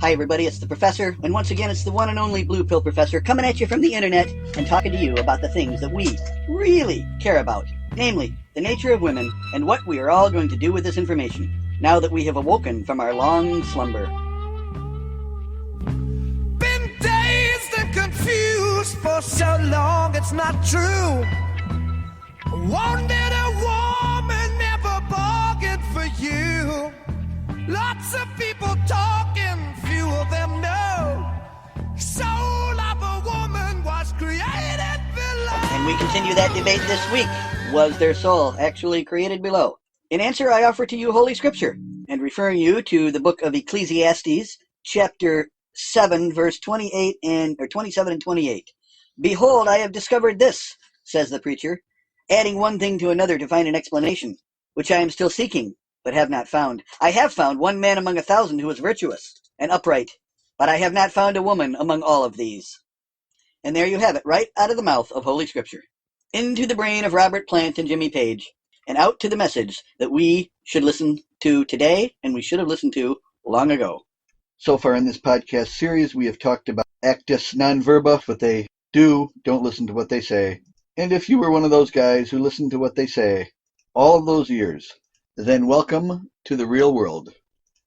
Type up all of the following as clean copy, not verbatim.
Hi everybody, it's the Professor, and once again it's the one and only Blue Pill Professor coming at you from the internet and talking to you about the things that we really care about, namely the nature of women and what we are all going to do with this information now that we have awoken from our long slumber. Been dazed and confused for so long it's not true. Wanted a woman, never bargained for you. Lots of people talking, few of them know. Soul of a woman was created below. And we continue that debate this week. Was their soul actually created below? In answer, I offer to you Holy Scripture, and referring you to the book of Ecclesiastes, chapter 7, verse 27 and 28. Behold, I have discovered this, says the preacher, adding one thing to another to find an explanation, which I am still seeking, but have not found. I have found one man among 1,000 who is virtuous and upright, but I have not found a woman among all of these. And there you have it, right out of the mouth of Holy Scripture, into the brain of Robert Plant and Jimmy Page, and out to the message that we should listen to today, and we should have listened to long ago. So far in this podcast series, we have talked about actus non verba, what they do, don't listen to what they say. And if you were one of those guys who listened to what they say all of those years, then welcome to the real world.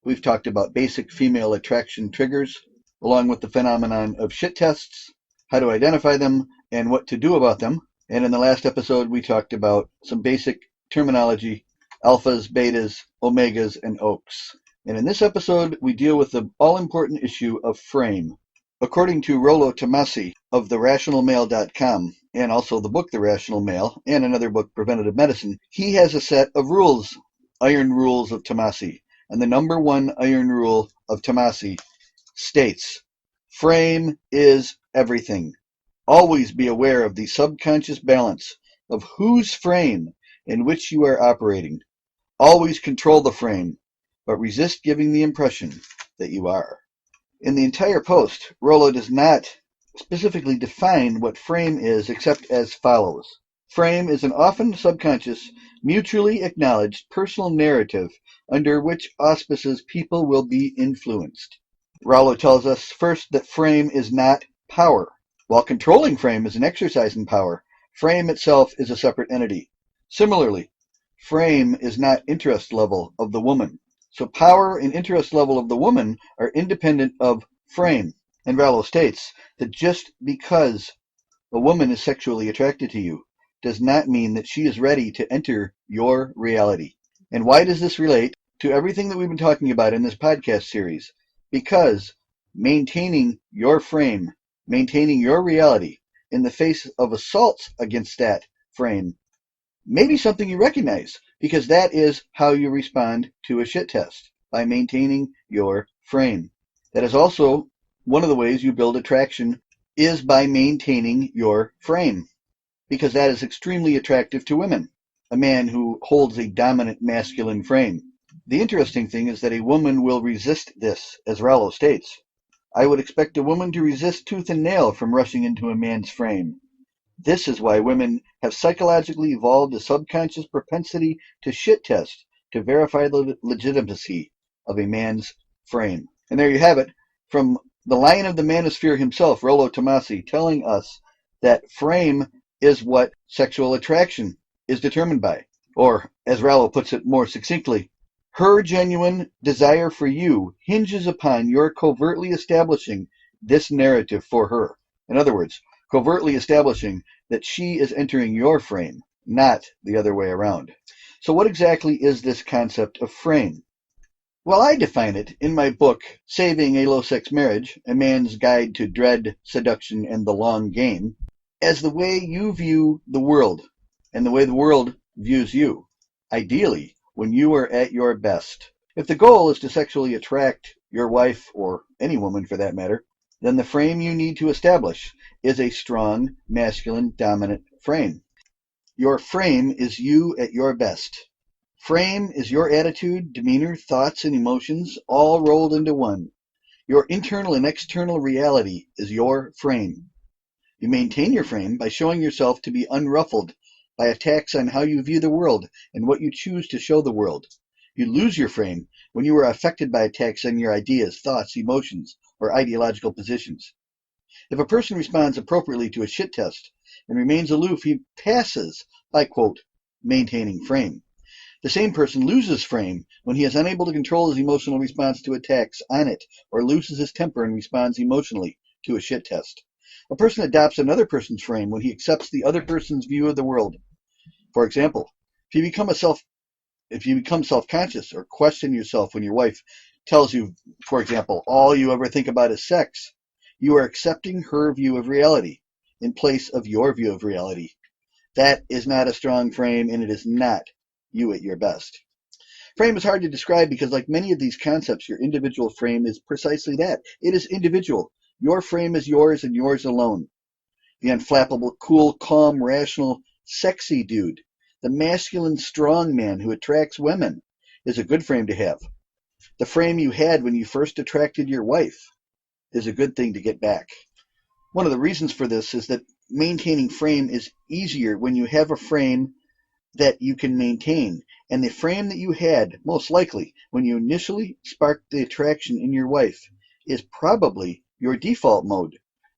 We've talked about basic female attraction triggers, along with the phenomenon of shit tests, how to identify them, and what to do about them. And in the last episode, we talked about some basic terminology, alphas, betas, omegas, and oaks. And in this episode, we deal with the all-important issue of frame. According to Rollo Tomassi of TheRationalMale.com, and also the book The Rational Male, and another book, Preventative Medicine, he has a set of rules, iron rules of Tomassi. And the number one iron rule of Tomassi states, frame is everything. Always be aware of the subconscious balance of whose frame in which you are operating. Always control the frame, but resist giving the impression that you are. In the entire post, Rollo does not specifically define what frame is except as follows. Frame is an often subconscious, mutually acknowledged personal narrative under which auspices people will be influenced. Rollo tells us first that frame is not power. While controlling frame is an exercise in power, frame itself is a separate entity. Similarly, frame is not interest level of the woman. So power and interest level of the woman are independent of frame. And Rollo states that just because a woman is sexually attracted to you does not mean that she is ready to enter your reality. And why does this relate to everything that we've been talking about in this podcast series? Because maintaining your frame, maintaining your reality in the face of assaults against that frame may be something you recognize, because that is how you respond to a shit test, by maintaining your frame. That is also one of the ways you build attraction, is by maintaining your frame, because that is extremely attractive to women, a man who holds a dominant masculine frame. The interesting thing is that a woman will resist this, as Rollo states. I would expect a woman to resist tooth and nail from rushing into a man's frame. This is why women have psychologically evolved a subconscious propensity to shit test to verify the legitimacy of a man's frame. And there you have it, from the Lion of the Manosphere himself, Rollo Tomassi, telling us that frame is what sexual attraction is determined by. Or, as Rollo puts it more succinctly, her genuine desire for you hinges upon your covertly establishing this narrative for her. In other words, covertly establishing that she is entering your frame, not the other way around. So what exactly is this concept of frame? Well, I define it in my book, Saving a Low-Sex Marriage, A Man's Guide to Dread, Seduction, and the Long Game, as the way you view the world, and the way the world views you, ideally, when you are at your best. If the goal is to sexually attract your wife, or any woman for that matter, then the frame you need to establish is a strong, masculine, dominant frame. Your frame is you at your best. Frame is your attitude, demeanor, thoughts, and emotions all rolled into one. Your internal and external reality is your frame. You maintain your frame by showing yourself to be unruffled by attacks on how you view the world and what you choose to show the world. You lose your frame when you are affected by attacks on your ideas, thoughts, emotions, or ideological positions. If a person responds appropriately to a shit test and remains aloof, he passes by, quote, maintaining frame. The same person loses frame when he is unable to control his emotional response to attacks on it, or loses his temper and responds emotionally to a shit test. A person adopts another person's frame when he accepts the other person's view of the world. For example, if you become self-conscious or question yourself when your wife tells you, for example, all you ever think about is sex, you are accepting her view of reality in place of your view of reality. That is not a strong frame, and it is not you at your best. Frame is hard to describe because, like many of these concepts, your individual frame is precisely that. It is individual. Your frame is yours and yours alone. The unflappable, cool, calm, rational, sexy dude, the masculine strong man who attracts women, is a good frame to have. The frame you had when you first attracted your wife is a good thing to get back. One of the reasons for this is that maintaining frame is easier when you have a frame that you can maintain. And the frame that you had, most likely, when you initially sparked the attraction in your wife, is probably your default mode.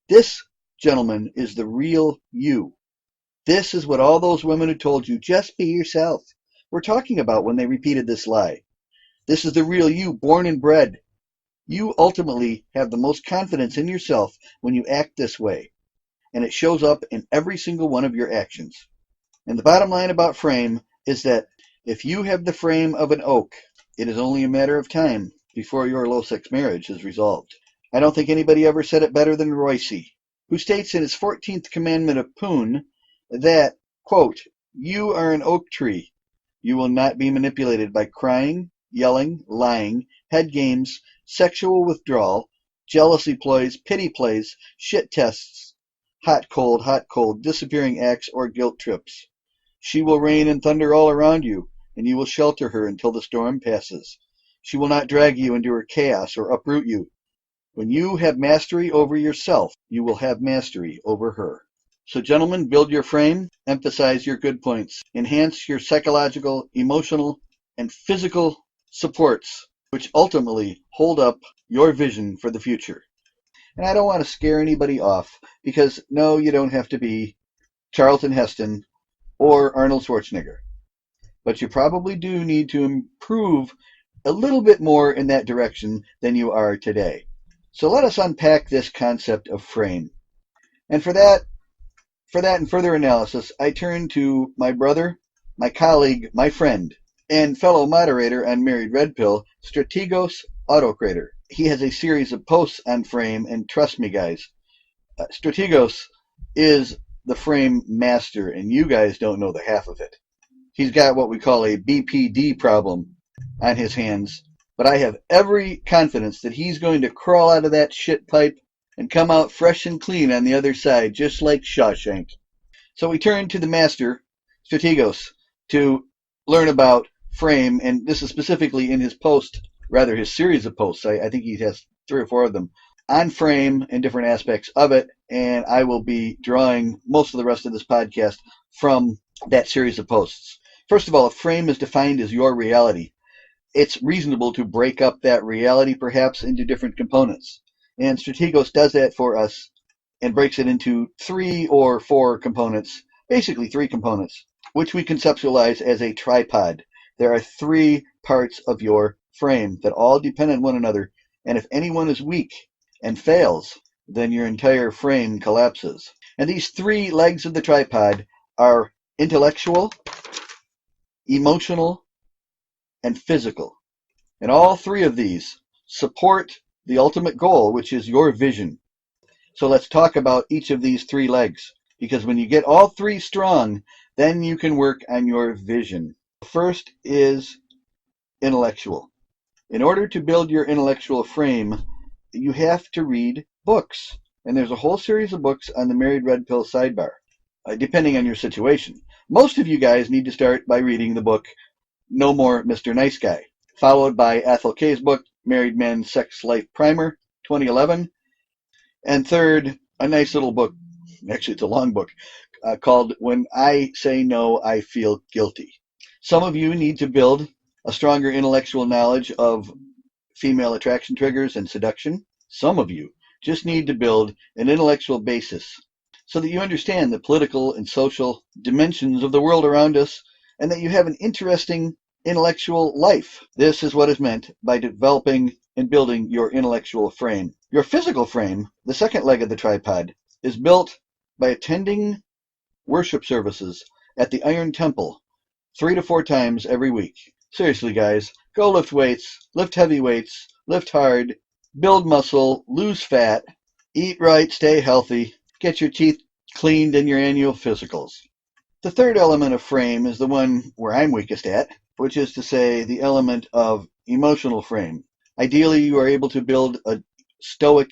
This, gentlemen, is the real you. This is what all those women who told you, just be yourself, were talking about when they repeated this lie. This is the real you, born and bred. You ultimately have the most confidence in yourself when you act this way, and it shows up in every single one of your actions. And the bottom line about frame is that if you have the frame of an oak, it is only a matter of time before your low-sex marriage is resolved. I don't think anybody ever said it better than Royce, who states in his 14th commandment of Poon that, quote, you are an oak tree. You will not be manipulated by crying, yelling, lying, head games, sexual withdrawal, jealousy ploys, pity plays, shit tests, hot, cold, disappearing acts, or guilt trips. She will rain and thunder all around you, and you will shelter her until the storm passes. She will not drag you into her chaos or uproot you. When you have mastery over yourself, you will have mastery over her. So, gentlemen, build your frame, emphasize your good points, enhance your psychological, emotional, and physical supports, which ultimately hold up your vision for the future. And I don't want to scare anybody off, because no, you don't have to be Charlton Heston or Arnold Schwarzenegger. But you probably do need to improve a little bit more in that direction than you are today. So let us unpack this concept of frame. And for that and further analysis, I turn to my brother, my colleague, my friend, and fellow moderator on Married Red Pill, Strategos Autocrator. He has a series of posts on frame, and trust me, guys, Strategos is the frame master, and you guys don't know the half of it. He's got what we call a BPD problem on his hands, but I have every confidence that he's going to crawl out of that shit pipe and come out fresh and clean on the other side, just like Shawshank. So we turn to the master, Strategos, to learn about frame, and this is specifically in his post, rather his series of posts. I think he has 3 or 4 of them on frame and different aspects of it, and I will be drawing most of the rest of this podcast from that series of posts. First of all, a frame is defined as your reality. It's reasonable to break up that reality perhaps into different components. And Strategos does that for us and breaks it into 3 or 4 components, basically 3 components, which we conceptualize as a tripod. There are 3 parts of your frame that all depend on one another, and if any one is weak and fails, then your entire frame collapses. And these 3 legs of the tripod are intellectual, emotional, and physical. And all 3 of these support the ultimate goal, which is your vision. So let's talk about each of these 3 legs, because when you get all 3 strong, then you can work on your vision. First is intellectual. In order to build your intellectual frame, you have to read books. And there's a whole series of books on the Married Red Pill sidebar, depending on your situation. Most of you guys need to start by reading the book No More Mr. Nice Guy, followed by Athol Kay's book, Married Men's Sex Life Primer, 2011. And third, a nice little book, actually it's a long book, called When I Say No, I Feel Guilty. Some of you need to build a stronger intellectual knowledge of female attraction triggers and seduction. Some of you just need to build an intellectual basis so that you understand the political and social dimensions of the world around us and that you have an interesting intellectual life. This is what is meant by developing and building your intellectual frame. Your physical frame, the second leg of the tripod, is built by attending worship services at the Iron Temple 3 to 4 times every week. Seriously, guys, go lift weights, lift heavy weights, lift hard, build muscle, lose fat, eat right, stay healthy, get your teeth cleaned in your annual physicals. The third element of frame is the one where I'm weakest at, which is to say the element of emotional frame. Ideally, you are able to build a stoic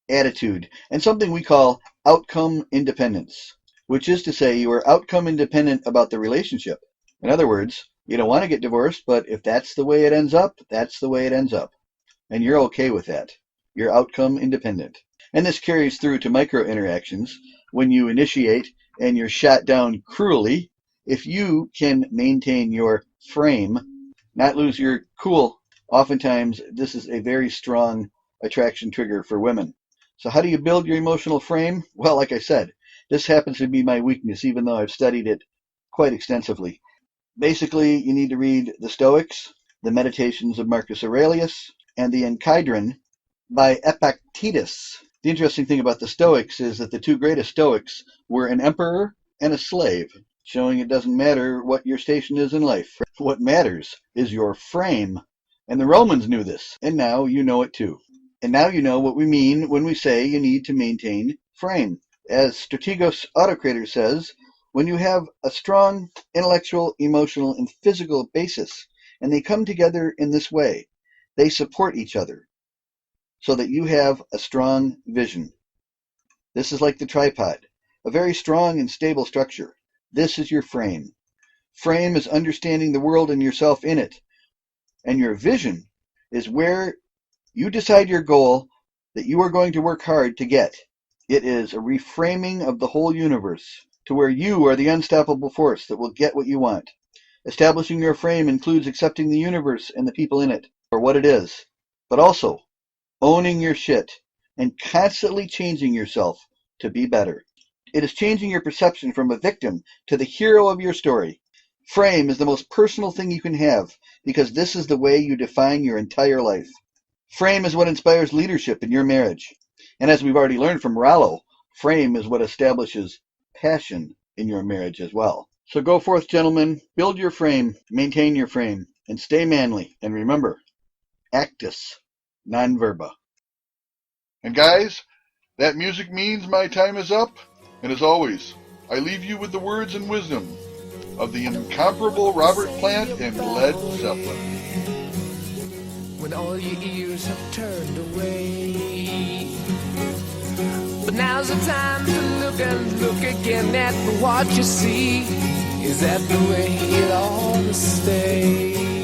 attitude and something we call outcome independence, which is to say you are outcome independent about the relationship. In other words, you don't want to get divorced, but if that's the way it ends up, that's the way it ends up. And you're okay with that. You're outcome independent. And this carries through to micro interactions. When you initiate and you're shot down cruelly, if you can maintain your frame, not lose your cool, oftentimes this is a very strong attraction trigger for women. So how do you build your emotional frame? Well, like I said, this happens to be my weakness, even though I've studied it quite extensively. Basically, you need to read the Stoics, the Meditations of Marcus Aurelius, and the Enchidron by Epictetus. The interesting thing about the Stoics is that the two greatest Stoics were an emperor and a slave, showing it doesn't matter what your station is in life. What matters is your frame. And the Romans knew this, and now you know it too. And now you know what we mean when we say you need to maintain frame. As Strategos Autocrator says, when you have a strong intellectual, emotional, and physical basis, and they come together in this way, they support each other so that you have a strong vision. This is like the tripod, a very strong and stable structure. This is your frame. Frame is understanding the world and yourself in it. And your vision is where you decide your goal that you are going to work hard to get. It is a reframing of the whole universe to where you are the unstoppable force that will get what you want. Establishing your frame includes accepting the universe and the people in it for what it is, but also owning your shit and constantly changing yourself to be better. It is changing your perception from a victim to the hero of your story. Frame is the most personal thing you can have because this is the way you define your entire life. Frame is what inspires leadership in your marriage. And as we've already learned from Rollo, frame is what establishes passion in your marriage as well. So go forth, gentlemen, build your frame, maintain your frame, and stay manly. And remember, actus non verba. And guys, that music means my time is up. And as always, I leave you with the words and wisdom of the incomparable Robert Plant and Led Zeppelin. When all your ears have turned away, but now's the time to look and look again at what you see. Is that the way it ought to stay?